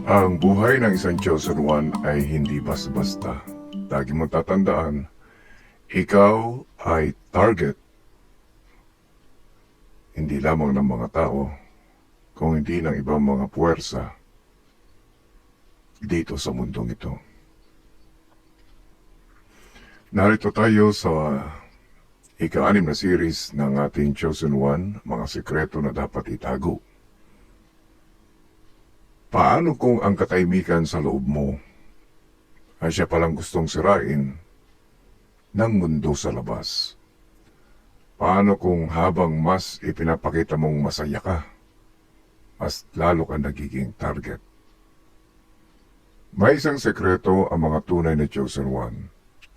Ang buhay ng isang chosen one ay hindi basta-basta. Lagi mong tatandaan, ikaw ay target, hindi lamang ng mga tao, kung hindi ng ibang mga puwersa dito sa mundong ito. Narito tayo sa ika-6 na series ng ating Chosen One, mga sekreto na dapat itago. Paano kung ang katahimikan sa loob mo ay siya palang gustong sirain ng mundo sa labas? Paano kung habang mas ipinapakita mong masaya ka, mas lalo ka nagiging target? May isang sekreto ang mga tunay na Chosen One,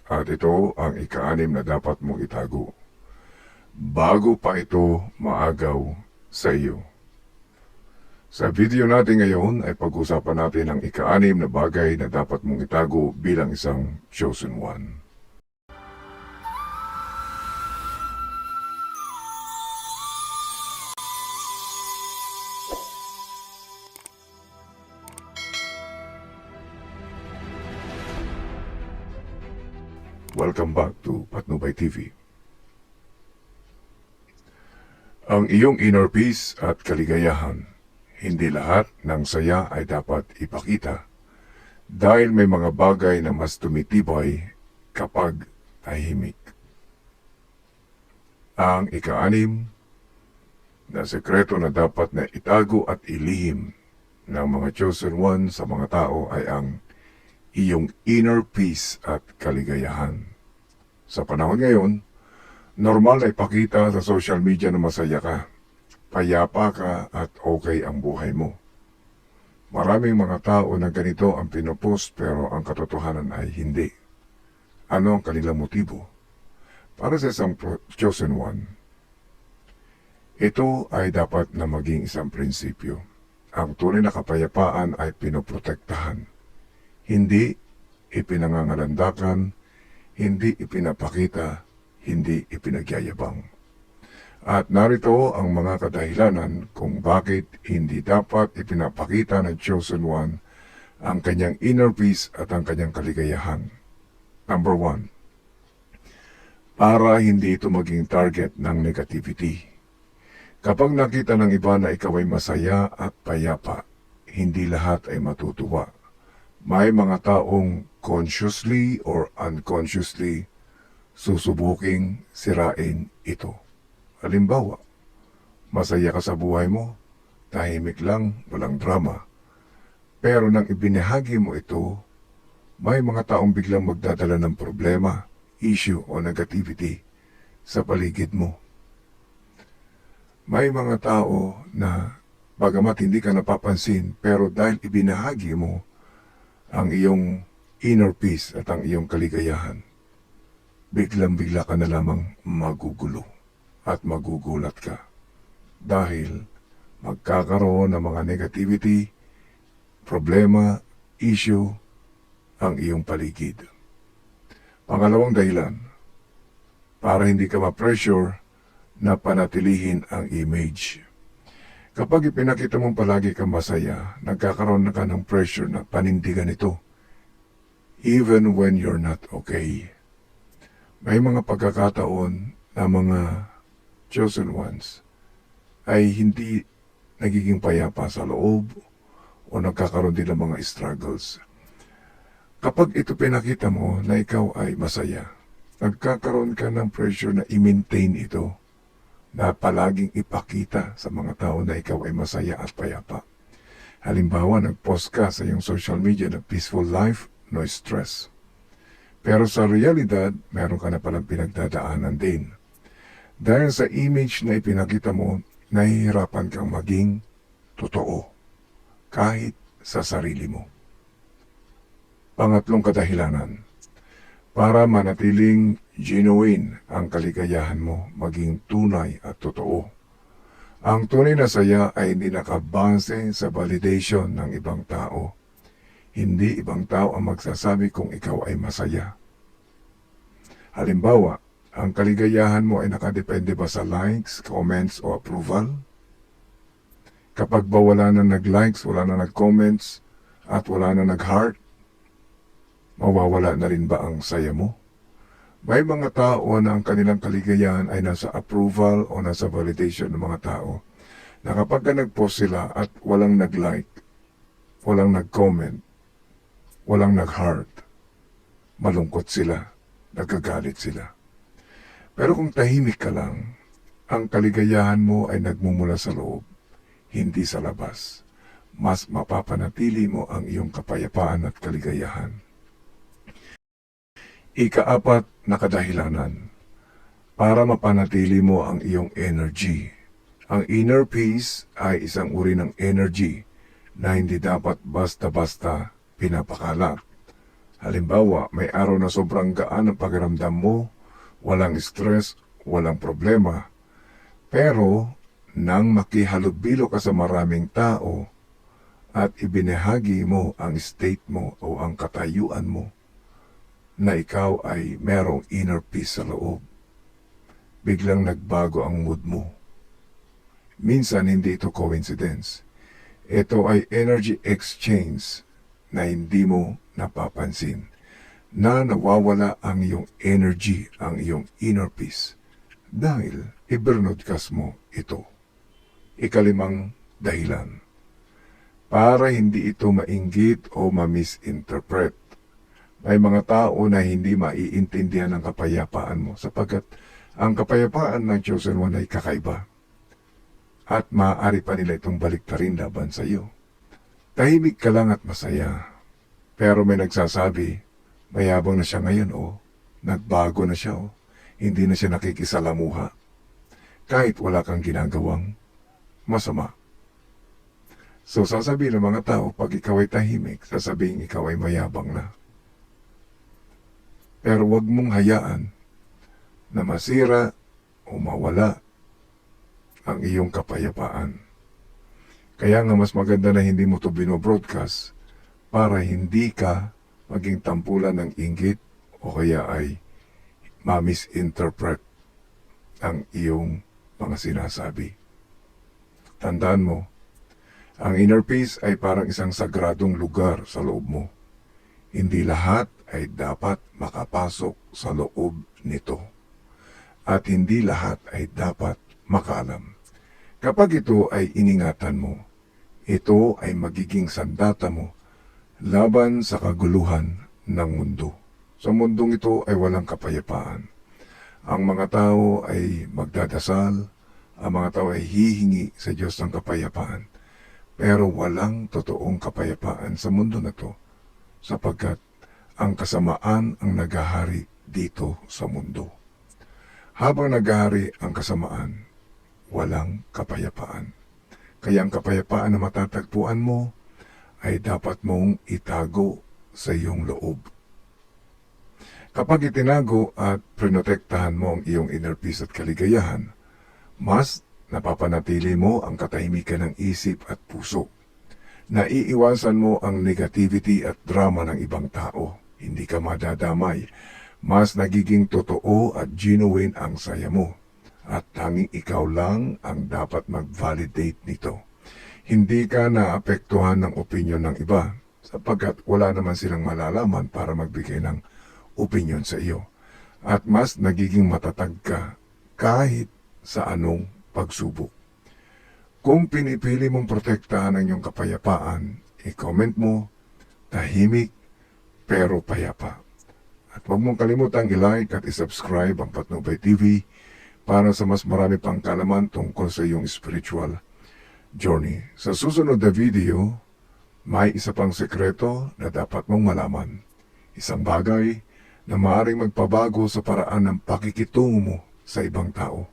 at ito ang ika-6 na dapat mong itago bago pa ito maagaw sa iyo. Sa video natin ngayon ay pag-usapan natin ang ika-6 na bagay na dapat mong itago bilang isang Chosen One. Welcome back to Patnubay TV. Ang iyong inner peace at kaligayahan, hindi lahat ng saya ay dapat ipakita dahil may mga bagay na mas tumitibay kapag tahimik. Ang ika-6 na sekreto na dapat na itago at ilihim ng mga Chosen One sa mga tao ay ang iyong inner peace at kaligayahan. Sa panahon ngayon, normal na ipakita sa social media na masaya ka, payapa ka at okay ang buhay mo. Maraming mga tao na ganito ang pinopost pero ang katotohanan ay hindi. Ano ang kanilang motibo? Para sa isang Chosen One, ito ay dapat na maging isang prinsipyo. Ang tunay na kapayapaan ay pinoprotektahan. Hindi ipinangangalandakan, hindi ipinapakita, hindi ipinagyayabang. At narito ang mga kadahilanan kung bakit hindi dapat ipinapakita ng Chosen One ang kanyang inner peace at ang kanyang kaligayahan. Number 1, para hindi ito maging target ng negativity. Kapag nakita ng iba na ikaw ay masaya at payapa, hindi lahat ay matutuwa. May mga taong consciously or unconsciously susubuking sirain ito. Halimbawa, masaya ka sa buhay mo, tahimik lang, walang drama. Pero nang ibinahagi mo ito, may mga taong biglang magdadala ng problema, issue o negativity sa paligid mo. May mga tao na bagamat hindi ka napapansin, pero dahil ibinahagi mo ang iyong inner peace at ang iyong kaligayahan, biglang-bigla ka na lamang magugulo at magugulat ka dahil magkakaroon ng mga negativity, problema, issue ang iyong paligid. Pangalawang dahilan, para hindi ka ma-pressure na panatilihin ang image. Kapag ipinakita mong palagi kang masaya, nagkakaroon na ka ng pressure na panindigan ito even when you're not okay. May mga pagkakataon na mga Chosen Ones ay hindi nagiging payapa sa loob o nagkakaroon din ng mga struggles. Kapag ito pinakita mo na ikaw ay masaya, nagkakaroon ka ng pressure na i-maintain ito, na palaging ipakita sa mga tao na ikaw ay masaya at payapa. Halimbawa, nag-post ka sa iyong social media na peaceful life, no stress. Pero sa realidad, meron ka na palang pinagdadaanan din. Dahil sa image na ipinakita mo, nahihirapan kang maging totoo, kahit sa sarili mo. Pangatlong kadahilanan, para manatiling genuine ang kaligayahan mo, maging tunay at totoo. Ang tunay na saya ay hindi nakabase sa validation ng ibang tao. Hindi ibang tao ang magsasabi kung ikaw ay masaya. Halimbawa, ang kaligayahan mo ay nakadepende ba sa likes, comments o approval? Kapag ba wala na nag-likes, wala na nag-comments, at wala na nag-heart, mawawala na rin ba ang saya mo? May mga tao na ang kanilang kaligayahan ay nasa approval o nasa validation ng mga tao, na kapag ka nag-post sila at walang nag-like, walang nag-comment, walang nag-heart, malungkot sila, nagagalit sila. Pero kung tahimik ka lang, ang kaligayahan mo ay nagmumula sa loob, hindi sa labas. Mas mapapanatili mo ang iyong kapayapaan at kaligayahan. Ika-4 na kadahilanan para mapanatili mo ang iyong energy. Ang inner peace ay isang uri ng energy na hindi dapat basta-basta pinapakalat. Halimbawa, may araw na sobrang gaan ang pakiramdam mo, walang stress, walang problema. Pero, nang makihalubilo ka sa maraming tao at ibinahagi mo ang state mo o ang katayuan mo, na ikaw ay merong inner peace sa loob, biglang nagbago ang mood mo. Minsan hindi ito coincidence. Ito ay energy exchange na hindi mo napapansin, na nawawala ang iyong energy, ang iyong inner peace, dahil i-broadcast mo ito. Ika-5 dahilan para hindi ito mainggit o ma-misinterpret. May mga tao na hindi maiintindihan ang kapayapaan mo sapagkat ang kapayapaan ng chosen one ay kakaiba. At maaari pa nila itong baliktarin laban sa iyo. Tahimik ka lang at masaya. Pero may nagsasabi, mayabang na siya ngayon o nagbago na siya o hindi na siya nakikisalamuha. Kahit wala kang ginagawang masama. So sasabihin ng mga tao, pag ikaw ay tahimik, sasabihin ikaw ay mayabang na. Pero wag mong hayaan na masira o mawala ang iyong kapayapaan. Kaya nga mas maganda na hindi mo ito binobroadcast para hindi ka maging tampulan ng inggit o kaya ay ma-misinterpret ang iyong mga sinasabi. Tandaan mo, ang inner peace ay parang isang sagradong lugar sa loob mo. Hindi lahat ay dapat makapasok sa loob nito. At hindi lahat ay dapat makaalam. Kapag ito ay iningatan mo, ito ay magiging sandata mo laban sa kaguluhan ng mundo. Sa mundong ito ay walang kapayapaan. Ang mga tao ay magdadasal, ang mga tao ay hihingi sa Diyos ng kapayapaan. Pero walang totoong kapayapaan sa mundo na to, sapagkat ang kasamaan ang naghahari dito sa mundo. Habang naghahari ang kasamaan, walang kapayapaan. Kaya ang kapayapaan na matatagpuan mo ay dapat mong itago sa iyong loob. Kapag itinago at prinotektahan mo ang iyong inner peace at kaligayahan, mas napapanatili mo ang katahimikan ng isip at puso. Naiiwasan mo ang negativity at drama ng ibang tao. Hindi ka madadamay. Mas nagiging totoo at genuine ang saya mo. At tanging ikaw lang ang dapat mag-validate nito. Hindi ka naapektuhan ng opinyon ng iba sapagkat wala naman silang malalaman para magbigay ng opinyon sa iyo. At mas nagiging matatag ka kahit sa anong pagsubok. Kung pinipili mong protektahan ang iyong kapayapaan, i-comment mo, tahimik pero payapa. At huwag mong kalimutang i-like at i-subscribe ang Patnubay TV para sa mas marami pang kaalaman tungkol sa iyong spiritual journey. Sa susunod na video, may isa pang sekreto na dapat mong malaman. Isang bagay na maaaring magpabago sa paraan ng pakikitungo mo sa ibang tao.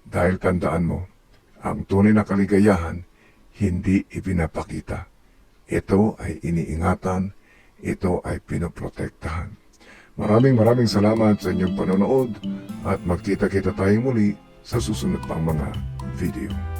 Dahil tandaan mo, ang tunay na kaligayahan hindi ipinapakita. Ito ay iniingatan, ito ay pinoprotektahan. Maraming salamat sa inyong panonood at magkita-kita tayong muli sa susunod pang mga video.